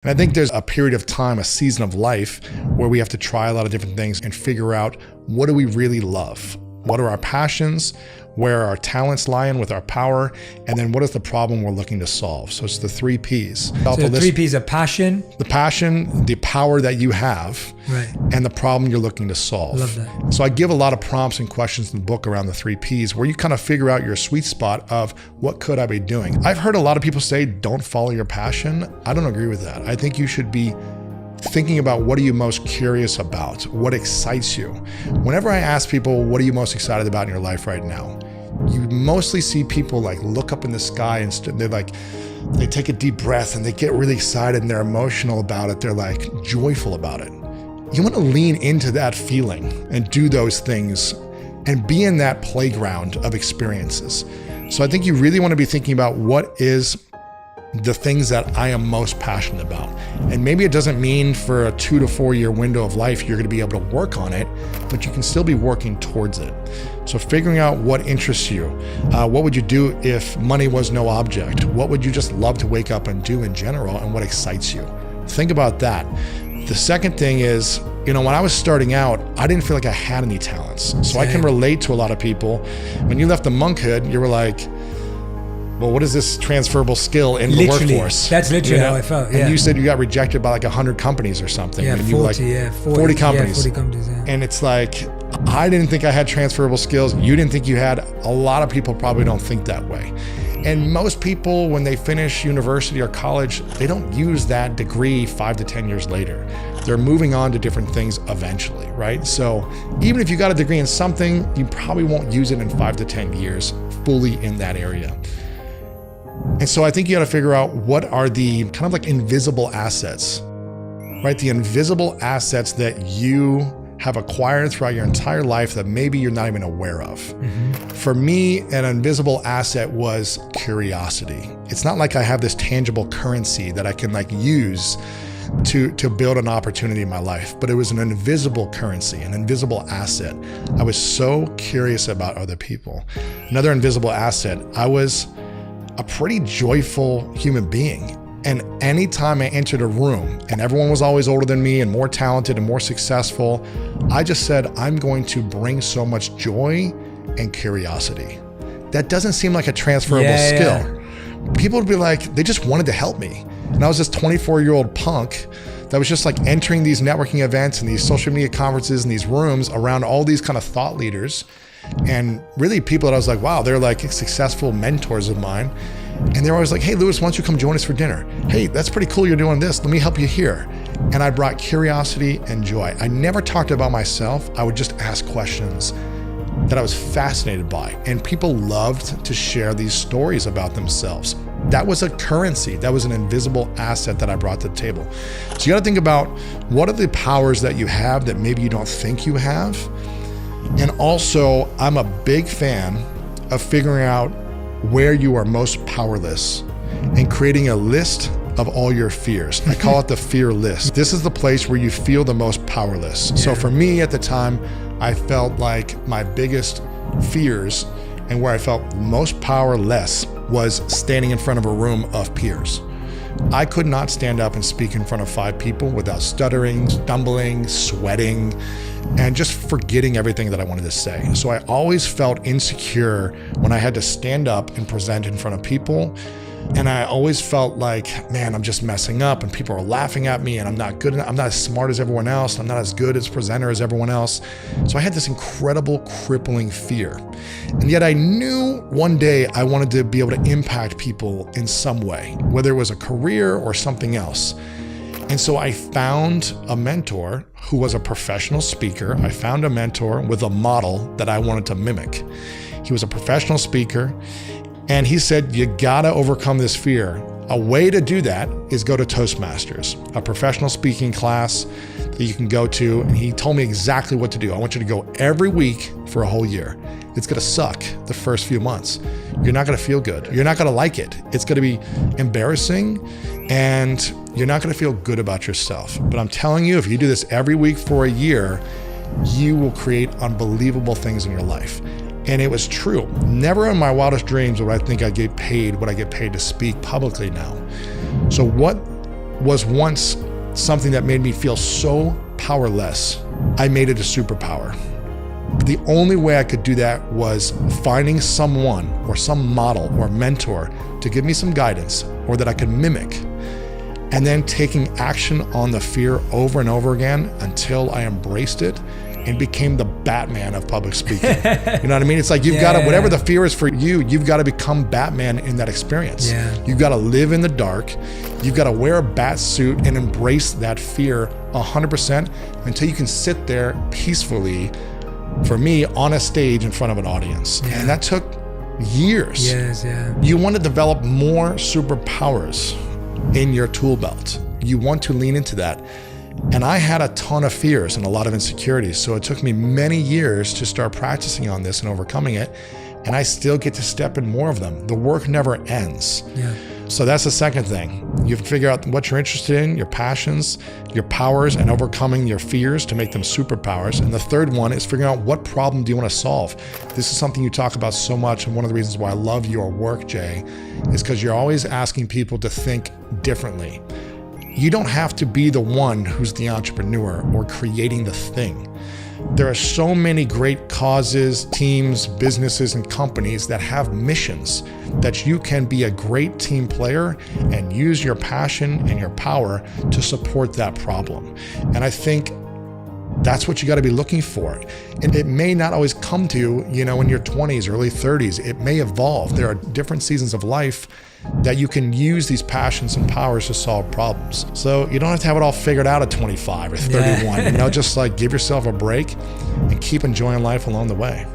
And I think there's a period of time, a season of life where we have to try a lot of different things and figure out, what do we really love? What are our passions? Where our talents lie in with our power? And then what is the problem we're looking to solve? So it's the 3 Ps. So the 3 Ps are passion. The passion, the power that you have, right, and the problem you're looking to solve. Love that. So I give a lot of prompts and questions in the book around the 3 Ps, where you kind of figure out your sweet spot of, what could I be doing? I've heard a lot of people say, don't follow your passion. I don't agree with that. I think you should be thinking about, what are you most curious about? What excites you? Whenever I ask people, what are you most excited about in your life right now? You mostly see people like look up in the sky and they take a deep breath and they get really excited and they're emotional about it. They're like joyful about it. You want to lean into that feeling and do those things and be in that playground of experiences. So I think you really want to be thinking about, what is the things that I am most passionate about. And maybe it doesn't mean for a 2 to 4 year window of life you're going to be able to work on it, but you can still be working towards it. So figuring out what interests you. What would you do if money was no object? What would you just love to wake up and do in general, and what excites you? Think about that. The second thing is, when I was starting out, I didn't feel like I had any talents. So I can relate to a lot of people. When you left the monkhood, you were like, well, what is this transferable skill in the workforce? That's literally how I felt. And you said you got rejected by like 100 companies or something. Yeah, and 40, you like, 40 companies. Yeah, 40 companies, yeah. And it's like, I didn't think I had transferable skills. You didn't think you had. A lot of people probably don't think that way. And most people, when they finish university or college, they don't use that degree 5 to 10 years later. They're moving on to different things eventually, right? So even if you got a degree in something, you probably won't use it in 5 to 10 years fully in that area. And so I think you got to figure out, what are the kind of like invisible assets, right? The invisible assets that you have acquired throughout your entire life that maybe you're not even aware of. Mm-hmm. For me, an invisible asset was curiosity. It's not like I have this tangible currency that I can like use to build an opportunity in my life, but it was an invisible currency, an invisible asset. I was so curious about other people. Another invisible asset, I was a pretty joyful human being. And anytime I entered a room and everyone was always older than me and more talented and more successful, I just said, I'm going to bring so much joy and curiosity. That doesn't seem like a transferable skill. Yeah. People would be like, they just wanted to help me. And I was this 24-year-old punk that was just like entering these networking events and these social media conferences and these rooms around all these kind of thought leaders. And really people that I was like, wow, they're like successful mentors of mine. And they're always like, hey, Lewis, why don't you come join us for dinner? Hey, that's pretty cool you're doing this. Let me help you here. And I brought curiosity and joy. I never talked about myself. I would just ask questions that I was fascinated by. And people loved to share these stories about themselves. That was a currency. That was an invisible asset that I brought to the table. So you got to think about, what are the powers that you have that maybe you don't think you have? And also, I'm a big fan of figuring out where you are most powerless and creating a list of all your fears. I call it the fear list. This is the place where you feel the most powerless. Yeah. So for me at the time, I felt like my biggest fears and where I felt most powerless was standing in front of a room of peers. I could not stand up and speak in front of 5 people without stuttering, stumbling, sweating, and just forgetting everything that I wanted to say. So I always felt insecure when I had to stand up and present in front of people. And I always felt like, man, I'm just messing up and people are laughing at me and I'm not good enough. I'm not as smart as everyone else. I'm not as good as presenter as everyone else. So I had this incredible crippling fear. And yet I knew one day I wanted to be able to impact people in some way, whether it was a career or something else. And so I found a mentor who was a professional speaker. I found a mentor with a model that I wanted to mimic. He was a professional speaker. And he said, you gotta overcome this fear. A way to do that is go to Toastmasters, a professional speaking class that you can go to. And he told me exactly what to do. I want you to go every week for a whole year. It's gonna suck the first few months. You're not gonna feel good. You're not gonna like it. It's gonna be embarrassing and you're not gonna feel good about yourself. But I'm telling you, if you do this every week for a year, you will create unbelievable things in your life. And it was true. Never in my wildest dreams would I think I'd get paid what I get paid to speak publicly now. So what was once something that made me feel so powerless, I made it a superpower. The only way I could do that was finding someone or some model or mentor to give me some guidance or that I could mimic, and then taking action on the fear over and over again until I embraced it and became the Batman of public speaking. You know what I mean? It's like you've got to, whatever the fear is for you, you've got to become Batman in that experience. Yeah. You've got to live in the dark. You've got to wear a bat suit and embrace that fear 100% until you can sit there peacefully, for me, on a stage in front of an audience. Yeah. And that took years. Yes, yeah. You want to develop more superpowers in your tool belt. You want to lean into that. And I had a ton of fears and a lot of insecurities. So it took me many years to start practicing on this and overcoming it. And I still get to step in more of them. The work never ends. Yeah. So that's the second thing. You have to figure out what you're interested in, your passions, your powers, and overcoming your fears to make them superpowers. And the third one is figuring out what problem do you want to solve. This is something you talk about so much. And one of the reasons why I love your work, Jay, is because you're always asking people to think differently. You don't have to be the one who's the entrepreneur or creating the thing. There are so many great causes, teams, businesses, and companies that have missions that you can be a great team player and use your passion and your power to support that problem. And I think that's what you got to be looking for. And it may not always come to you, in your 20s, early 30s. It may evolve. There are different seasons of life that you can use these passions and powers to solve problems. So you don't have to have it all figured out at 25 or 31. Just like give yourself a break and keep enjoying life along the way.